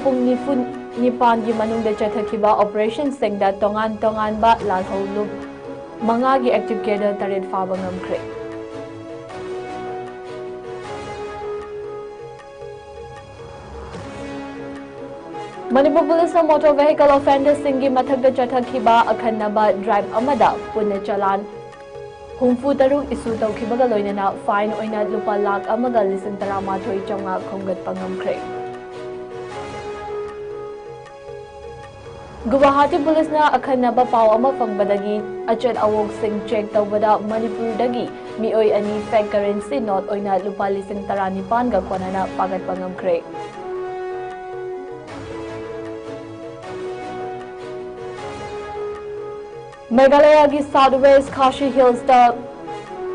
pung nipan gi manung de chathakiba operation singda tongan ba lalholu manga gi active cadre taret faba ngamkhre Manipur Police motor vehicle offenders singi mathagda chathakiba akhanaba drive amada punna chalan humfu taruk isu tawkhibaga loinana fine oina lupa lakh amaga lising taramathoi chonga khongat pangamkhre Guwahati Police na akhanaba paw ama fangbadagi achat awok sing check tawbada Manipur dagi mioi ani fake currency note oina lupa lising taranipan ga konana pagat pangamkhre Meghalaya gi Southwest Khashi Hills da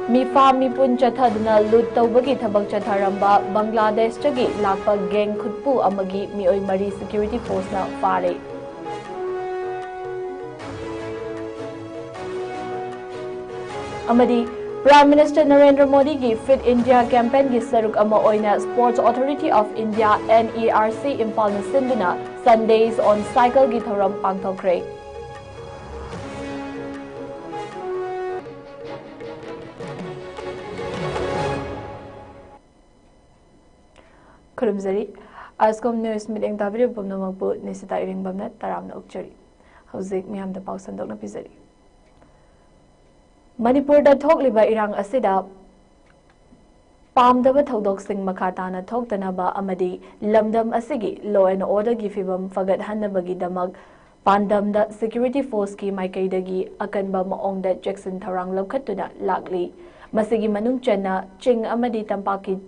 mipun chathadna lut tawbagi thabak chatharamba Bangladesh tagi lakpa gang khutpu amagi mioi mari security force na fare Amadi Prime Minister Narendra Modi gi Fit India campaign gi saruk ama oina Sports Authority of India NERC imphal na sinduna Sundays on cycle gi thoram pangthokre Kurumzari, ISCOM News meeting tabiri bumnamapu nisita iring bamna taramna ukchari. Hauzik miyam da pausan dokna pizari. Manipur da thokliba irang asida pamdaba thodok sing makhatana thoktanaba amadi lamdam asigi law and order gi fibam fagat hannabagi damag pandam da security force ki maikaidagi akanba maong da Jackson tharang lokhatuna lakli masigi manung channa ching amadi tampaki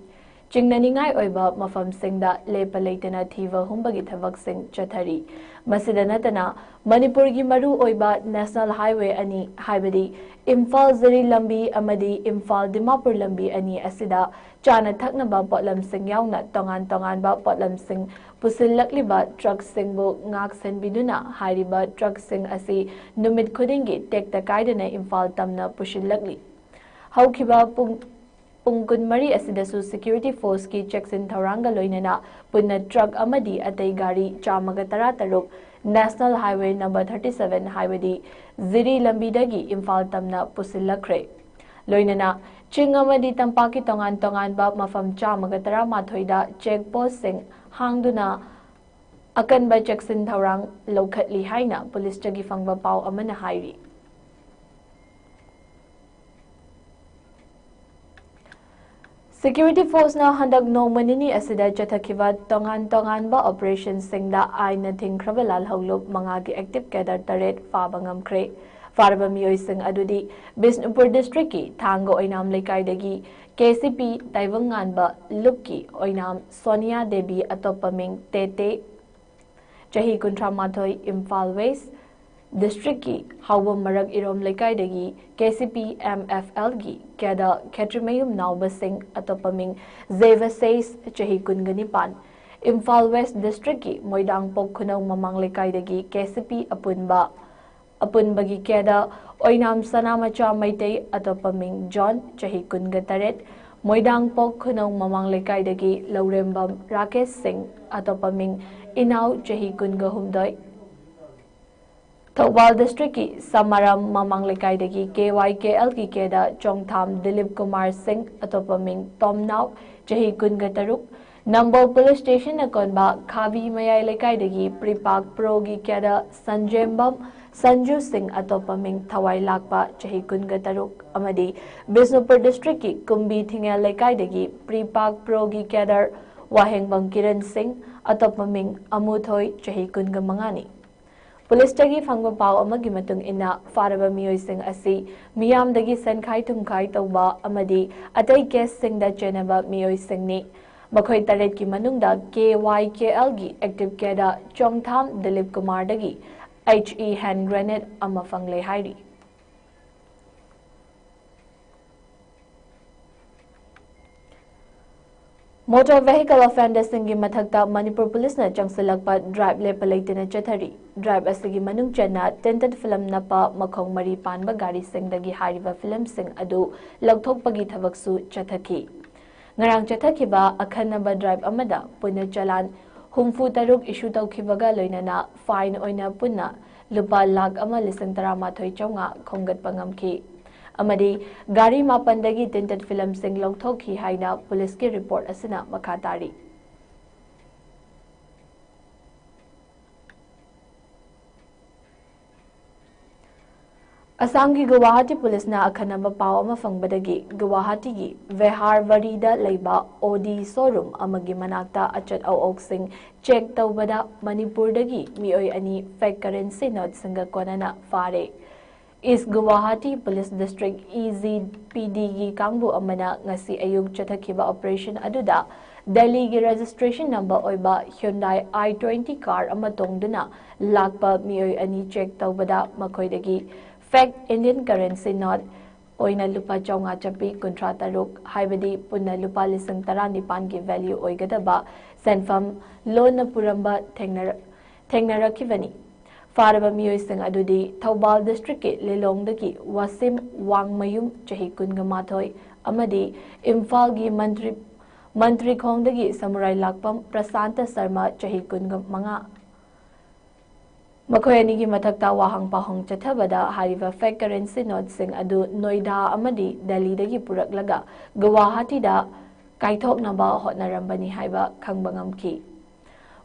Chingnaningai oiba mafam singda lepa leitana thiva humbagi thavak sing chathari masida natana Manipur gi maru oiba national highway ani haibadi imphal zari lambi amadi imphal dimapur lambi ani asida chana thaknaba potlam sing yauna tongan ba potlam sing pusillakliba truck sing bu ngak sen biduna hairiba truck sing asi numit khudingi tekta kaidana imphal tamna pushillakli haukiba Pungkun mari asidasu security force ki checks in Tharanga loinana punna truck amadi atai gari chamaga taruk National Highway number 37 highway di Ziri Lambidagi imphal tamna pusillakre loinana ching amadi tampaki tongan ba mafam chamaga tarathoida checkpost sing hangduna akan ba checks in Tharang lokhatli haina police tagi fangba paw amana hairi Security force na handak nomanini asida chathakiba tongan ba operation singda aina thingkraba lalhoglup mangagi active cadre taret fabangam kre farba mioi sing adudi Bisnupur district ki thango oinam lekai dagi KCP taiwangan ba lupki oinam Sonia Devi atopaming tete chahi kuntramathoi Imphal West District ki Hawam Marag Irom Lekai dagi KCP MFL gi Kada Ketrimayum Nauba Singh atopaming Zeva Says Chahi Kunganipan Imphal West District ki Moidang Pokhunaw Mamang Lekai dagi KCP Apunbagi Kada Oinam Sanamacha Maitay atopaming John Chahi Kungataret Moidang Pokhunaw Mamang Lekai dagi Laurembam Rakesh Singh atopaming Inaw Chahi Kungahumdoy Thawbal District ki Samaram Mamang Lekai dagi KYKL ki Keda Chongtham Dilip Kumar Singh atopaming Tomnaw Chahi Kungataruk Nambol Police Station akonba Khabi Mayai Lekai dagi Pripak Pro ki Keda Sanjembam Sanju Singh atopaming Thawai Lakpa Chahi Kungataruk amadi Bisnupur District ki Kumbi Thingel Lekai dagi Pripak Pro ki Keda Wahengbang Kiran Singh atopaming Amuthoi Chahi Kungamangani Police tagi fangba paw amagi matung ina faraba mioi sing asi miyam dagi sankhai thumkhai tawba amadi atai case sing da chenaba mioi sing ni makhoi taret ki manungda KYKL gi active keda Chongtham Dilip Kumar dagi HE hand grenade ama fangle hairi Motor vehicle offenders singi mathakta Manipur Police na changsalakpa drive lepa leitena chathari drive asigi manung channa tented film napa makhong mari panba gari singdagi hariba film sing adu lagthokpagi thabaksu chathaki ngarang chathakiba akhanaba drive amada punna chalan 64 issue taukibaga loinana fine oina punna lupa lakh ama lising 13,900 khomgatpa ngamki. Amadi gari mapandagi tinted film sing longthokhi haina police ki report asina makatari. Assam ki Guwahati police na akhanamba paw ama fangbadagi Guwahati gi Vehar Varida leiba OD showroom amagi manakta achat awok sing check tawbada Manipur dagi mioi ani fake currency note singa konana fare. East Guwahati Police District EZPD gi kangbu amana ngasi ayug chathakhiba operation aduda Delhi gi registration number oiba Hyundai i20 car amatongduna lakpa mioi ani check tawbada makoidagi fake Indian currency note oina lupa chaunga chapi kuntra taruk haibadi punna lupa lising 19 gi value oigadaba senfam loan na puramba thengnarakibani. Faraba mioi sing adudi Thaubal district ki Lelongdagi Wasim Wangmayum chahi kunga mathoi amadi imphal gi mantri khongdagi samurai lakpam Prasanta Sarma chahi kunga manga Makhoi ani gi mathakta wahang pahong chathabada hariba fake currency note sing adu Noida amadi Delhi dagi puraklaga Guwahati da kaithok naba hotnarambani haiba khangbangamki.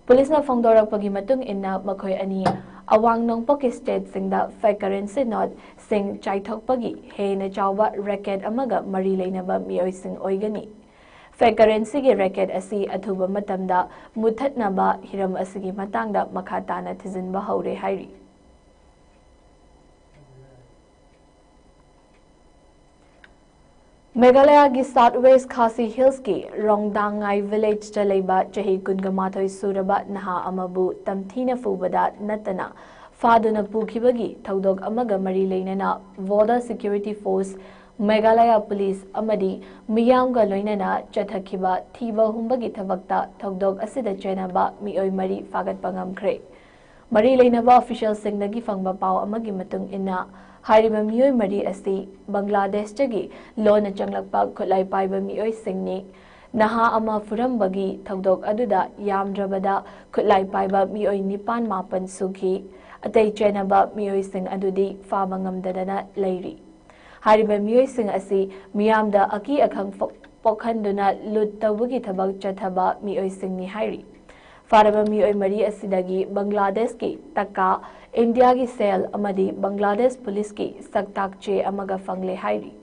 Police na phongdorakpagi matung inna makhoi ani awang nongpoki state singda fake currency note sing chaithokpagi hena chawba racket amaga mari leinaba mioi sing oigani. Fake currency gi racket asi athuba matamda muthatnaba hiram asigi matangda makhatana thizinba haure hairi. Meghalaya gi Southwest Khasi Hills ki Rongdangai village chalaiba chahi kungamathoi suraba naha amabu tamthina fubada natana faduna pukibagi thaudok amaga mari leinana border security force Meghalaya police amadi miyamga loinana chathakhiba thiba humbagi thabakta thaudok asida chenaba mioi mari fagat pangamkhre. Mari leinaba official singnagi fangba paw amagi matung inna Hariba mioi mari asi Bangladesh tagi lona changlakpa khutlai paiba mioi singni naha ama furambagi thaudok aduda yamdrabada khutlai paiba mioi nipan mapan sukhi atei chenaba mioi sing adudi faba ngamdadana leiri. Hariba mioi sing asi miyamda aki akhang pokhanduna lut tawagi thabak chathaba mioi singni hairi. Faraba mioi mari asidagi Bangladesh ki Taka India ki Sel amadi Bangladesh police ki saktak che amaga fangle hairi.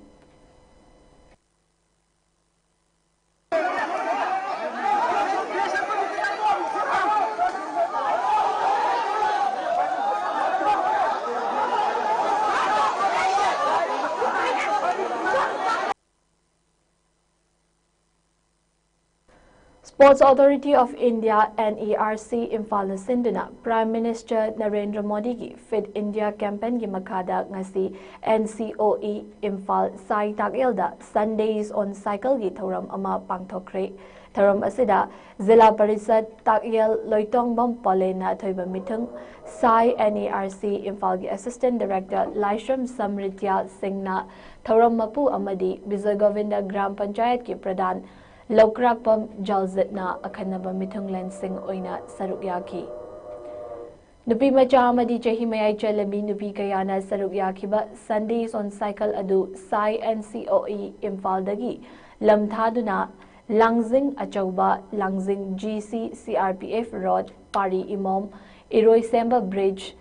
Sports Authority of India NERC imphal sinduna Prime Minister Narendra Modi ki Fit India campaign ki makhada ngasi NCOE imphal sai takelda Sundays on cycle ki thoram ama pangthokre. Thoram asida Zilla Parishad takel loitongbam polena thoiba mithung sai NERC imphal ki Assistant Director Laishram Samritya Singhna thoram mapu amadi Vijay Govinda Gram Panchayat ki Pradhan Lokrakpam Jalzitna akhanaba mithung lensing oina sarukyaki. Nupi macha amadi chahi mayai chalami nupi kayana sarukyakiba Sundays on cycle adu Sai NCOE imphaldagi lamthaduna Langzing achauba Langzing GC CRPF Road Pari Imom Iroi Semba Bridge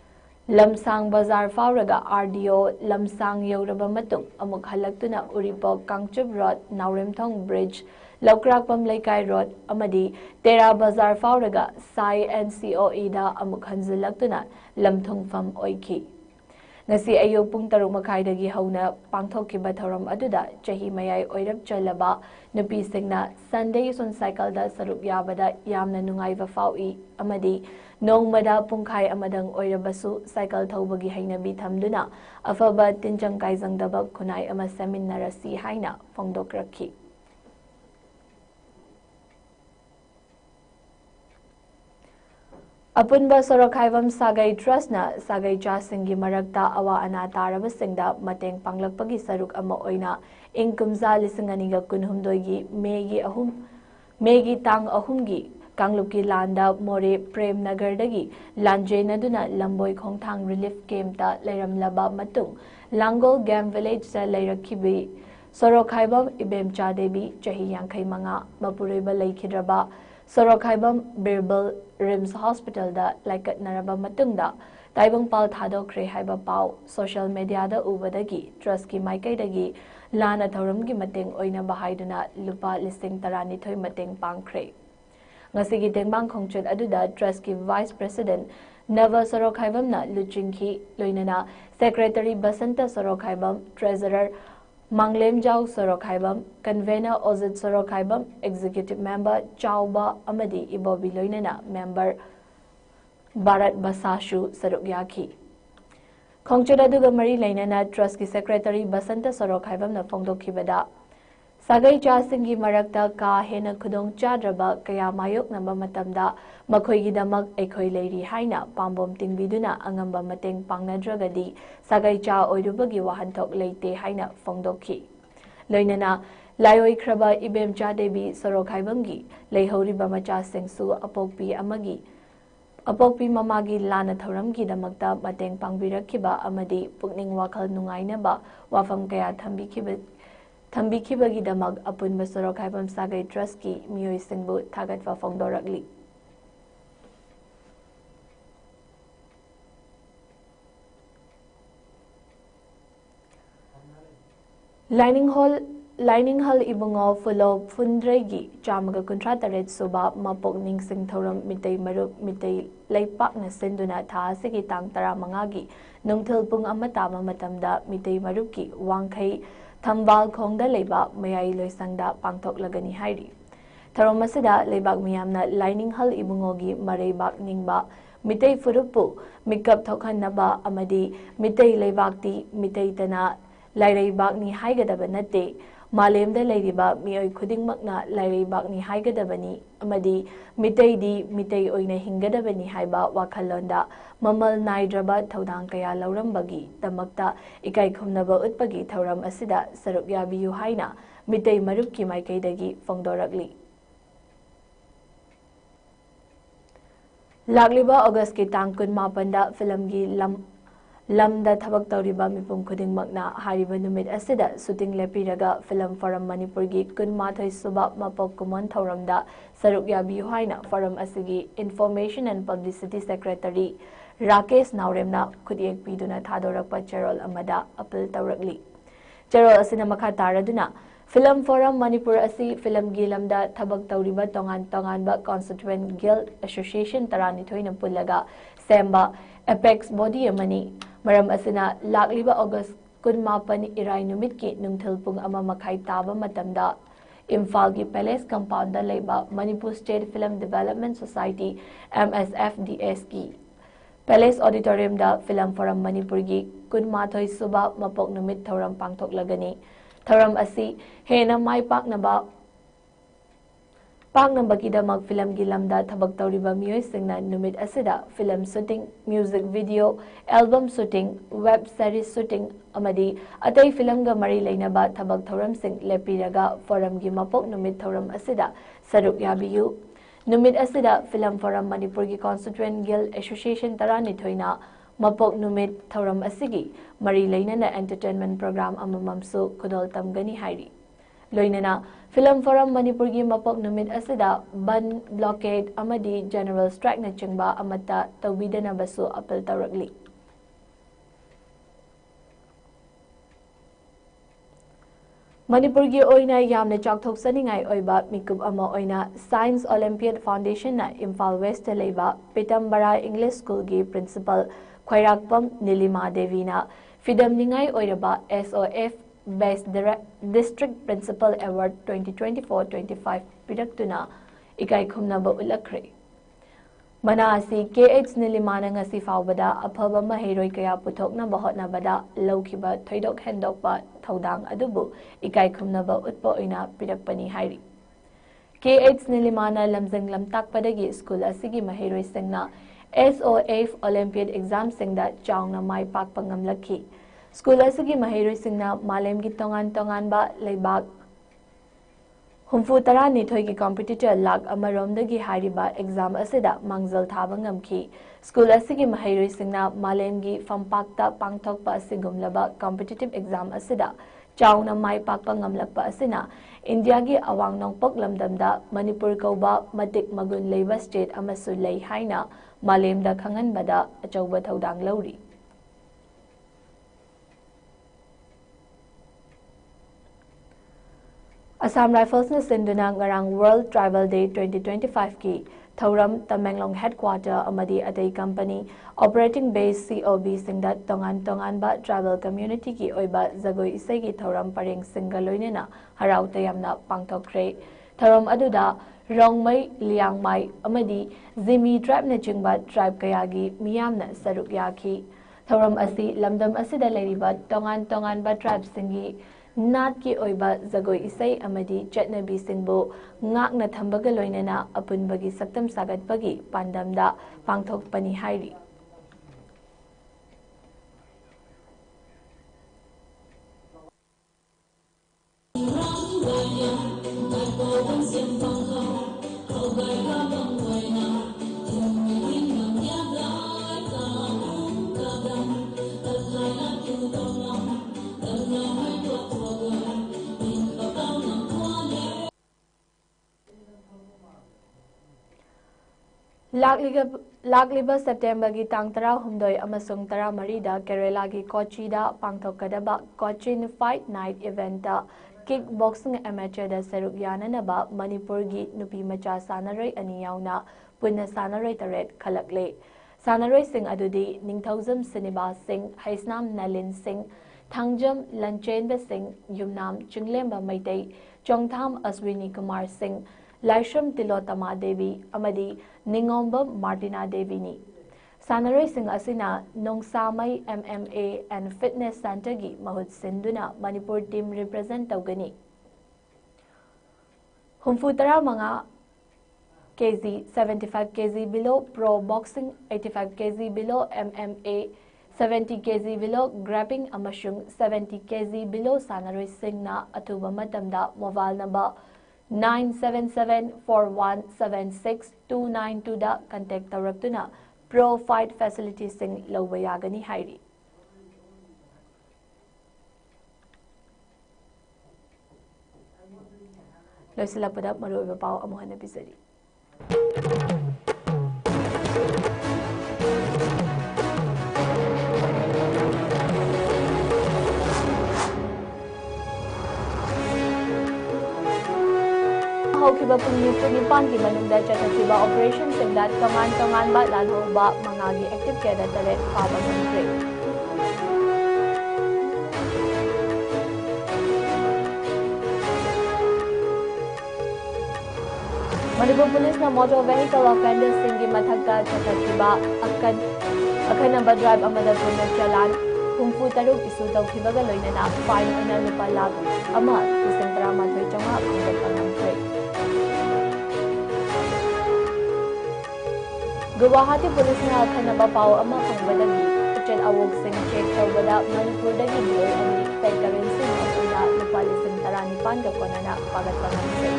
Lamsang Bazar Fauraga RDO Lamsang Yoraba matung amuk halaktuna Uripok Kangchup Road Nauremthong Bridge Lokrakpam Laikai Road amadi Tera Bazar Fauraga Sai NCOE da amuk hanzilaktuna lamthungfam oiki. Ngasi ayo pung 6:30 hauna pangthokkiba thoram aduda chahi mayai oirap chalaba nupi singna Sundays on cycle da saruk yabada yamna nungaiba faui amadi nongmada pungkhai amadang oirabasu cycle thobagi hainabi thamduna afaba tinjang kaijangdaba khunai ama seminarasi haina phongdokrakhi. Apunba Sorokaivam Sagai Trustna Sagai Jasingi Marakta Awa Ana Tarabasingda Mateng Panglakpagi Saruk Ama Oina Inkumza Lisinganiga Kunhumdoigi Megi Tang Ahumgi Kangluki Landa More Prem Nagardagi Lanje Naduna Lamboy Khongthang Relief Camp ta Leiram Laba Matung Langol Gam Village sa Leirakibi Sorokhaibam Ibem Chadebi Chahi Yankai Manga Mapureba Laikhidraba Sorokhaibam Birbal Rims Hospital da Laikat Naraba Matungda Taibang Pal Thadokre Haiba Pau Social Media da Ubadagi Trust ki Maikai Lana Thoram ki Mateng Oina Bahaiduna Lupa Listing Tarani Thoi Mateng Pangkre Ngasigi Tengbang Khongchut Aduda Trust ki Vice President Nava Sorokhaibam na Luchingki Loinana Secretary Basanta Sorokhaibam Treasurer Manglem Jau Sorokhaibam Convener Ozit Sorokhaibam Executive Member Chauba Amadi Ibobi Loinana Member Bharat Basashu Sarukyaki Khongchut Aduga Mari Lainana Trust ki Secretary Basanta Sorokhaibam na Phongdokhibada Sagai Chasingi Marakta Ka Hena Khudong Chadraba Kaya Mayok Namba Matamda Makhoigidamak Ekhoi Leiri Haina Pambom Tingbiduna Angamba Mateng Pangnadragadi Sagai Cha Oirubagi Wahantok Leite Haina Phongdokhi Loinana Layoi Kraba Ibem Chadebi Sorokhaibamgi Leihoriba Macha Sengsu Apokpi Amagi Apokpi Mamagi Lana Thoramgi Damakta Mateng Pangbirakiba Amadi Pukning Wakal Nungainaba Wafam Kaya Thambikibagi Damag Apun Sorokhaibam Sagai Trust ki Miyoi Singbu Thagatwa Phongdorakli Lining Hall Ibungo Fulo Fundregi Chamaga Contrataret Suba Mapok Ning Sing Thoram Mitei Marup Mitei Leipak na Senduna Tha Sigi Tang Tara Mangagi Nungthil Pung Amatama Matamda Mitei Maruki Wangkai Thambal Khongda Leba Mayai Loisangda Pangtok Lagani Hairi Tharomasida Lebak Miyamna Lining Hall Ibungogi Mareibak Ningba Mitei Furupu Mikap Thokhanaba Amadi Mitei Lebakti Mitei Tana Laireibak ni Haigadaba Nate Malemda Ladiba Mioi Kudingmakna Laireibak ni Haigadabani Amadi Mitei di Mitei Oina Hingadabani Haiba Wakalonda Mamal Naidraba Thodang Kaya Laurambagi Damakta Ikai Khumnaba Utpagi Thoram Asida Saruk Yabiyu Haina Mitei Marupki Maikaidagi Phongdorakli Lagliba August ki Tang Kun Mapanda Film gi Lamda Thabak Tauriba Mipum Khudingmakna Hariba Numit Asida Shooting Lepiraga Film Forum Manipur gi Kun Mathoi Suba Mapok Kumon Thoramda Saruk Yabiyu Haina Forum Asigi Information and Publicity Secretary Rakesh Nauremna Khudiek Piduna Thadorakpa Cherol Amada Apil Taurakli Cherol Asina Makha Taraduna Film Forum Manipur Asi Film Gilamda Thabak Tauriba Tongan ba Constituent Guild Association Tarani Thoina Pullaga Semba Apex Body Amani Maram Asina Lakliba August Kunmapan Irai Numitki Nungthil Pung Ama Makai Taba Matamda Imphal gi Palace Compound da Leba Manipur State Film Development Society MSFDS ki Palace Auditorium da Film Forum Manipur gi Kunmathoi Suba Mapok Numit Thoram Pangthok Lagani Thoram Asi Hena Mai Paknambagidamag Film Gilamda Thabak Tauriba Miyoi Singna Numit Asida Film Shooting, Music Video, Album Shooting, Web Series Shooting Amadi Atay Film ga Mari Lainaba Thabak Thoram Sing Lepiraga Forum gi Mapok Numit Thoram Asida Saruk Yabiyu Numit Asida Film Forum Manipur gi Constituent Guild Association Tarani Thoina Mapok Numit Thoram Asigi Mari Lainana Entertainment Program Amamamsu Kudol Tamgani Hairi Loinana Film Forum Manipur gi Mapok Numit Asida Ban Blockade Amadi General Strike na Chingba Amata Tawbidana Basu Apil Taurakli Manipur gi Oina Yamna Chakthok Saningai Oiba Mikub Ama Oina Science Olympiad Foundation na Imphal West Leba Pitambara English School gi Principal Khwairakpam Nilima Devina Fidam Ningai Oiraba SOF Best District Principal Award 2024-25 Pidaktuna Ikai Khumnaba Ulakre Mana asi KH Nilimana ngasi faubada Apaba Mahiroi Kaya Putokna Bahotnabada Laukiba Thoidok Hendokpa Thodang Adubu Ikai Khumnaba Utpo Oina Pidakpani Hairi KH Nilimana Lamzang Lamtakpadagi School Asigi Mahiroi Singna SOF Olympiad Exam Singda Changna Mai Pakpangam Laki School Asigi Mahiroi Singna Malem gi Tongan ba Leibak Humfu tara nithoi ki competitor lak amaromdagi hariba exam asida mangzal thaba ngamki. School asigi mahairoi singna malemgi fampakta pangthokpa asigumlaba competitive exam asida chauna mai pakpa ngamlakpa asina India gi awang nongpok lamdamda Manipur kauba matik magun leiba state amasu lei haina malemda khanganbada achauba thodang lauri. Assam Rifles na sinduna ngarang World Tribal Day 2025 ki Thoram Tamenglong Headquarter amadi atay company operating base COB singda tongan ba tribal community ki oiba zagoi isay ki Thoram pareng singaloinena haraw tayamna pangtokre. Thoram aduda Rongmai Liangmai amadi Zimi tribe na chingba tribe kayagi miyamna saruk yaki. Thoram asi lamdam asida lairiba tongan ba tribe singi Nat ki oiba zagoi isay amadi chatnabi singbo ngak na thambaga loinana apunbagi saktam sagatpagi pandamda pangthokpani hairi. Lagliba September gi tang tara humdoi amasung tara marida Kerala gi Kochi da pangthokadaba Cochin Fight Night event da kickboxing amateur da saruk yananaba Manipur gi nupi macha sanaroi ani yauna punna sanaroi taret khalakle. Sanaroi sing adudi Ningthauzam Sineba Singh, Haisnam Nalin Singh, Thangjam Lanchenba Singh, Yumnam Chinglemba Maitai, Chongtham Aswini Kumar Singh, Laisham Tilotama Devi, Amadi Ningomba Martina Devi ni. Sanaroi Singh asina Nongsamai MMA and Fitness Center gi mahut sinduna Manipur team represent tawgani. Humfutara mga kg 75 kg below pro boxing 85 kg below MMA 70 kg below grappling amashung 70 kg below Sanaroi Singh na atuba matamda mobile number 977417629 da contact tawraktuna pro fight facilities sing lawba yagani hairi. Loisilakpada maruiba pau amuhana bisari. Haukiba punipan ki manungda chatakiba operation singda tongan ba lanhoba mangagi active keda taret paba ngamkre. Manipur Police na motor vehicle offenders singi mathakta chatakiba akan number drive amada punna chalan humfu taruk isu tawkibaga loinana fine oina lupa lakh ama kusing trama thoi chonga khangdat pangamkre. Guwahati Police na kanaba pau ama pangbadagi uchen awog sing check tawbada Manipur dagi boy ani federal sing asuna lupa lising tarani panga konana pagat pangamkre.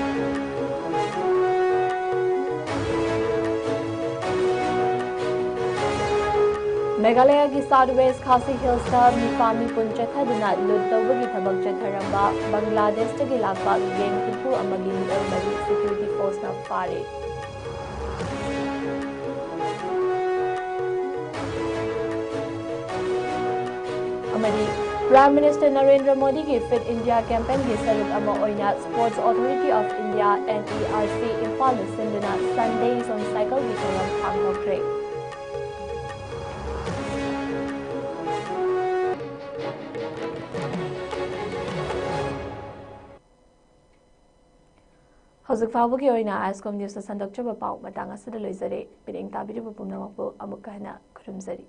Meghalaya ki Southwest Khasi Hills ta mifami punchakha duna luttawagi thabak chatharamba Bangladesh tagi lakpa gang kupu amagi magi security force na pare. Amadi Prime Minister Narendra Modi ki Fit India campaign ki saruk ama oina Sports Authority of India NERC imphal sinduna Sundays on cycle ki thoram pangthokre. Hauzik fawagi oina ISCOM News sandokchaba pau matang asida loizare piring tabiribu pumnamakbu amukka hana khurumzari.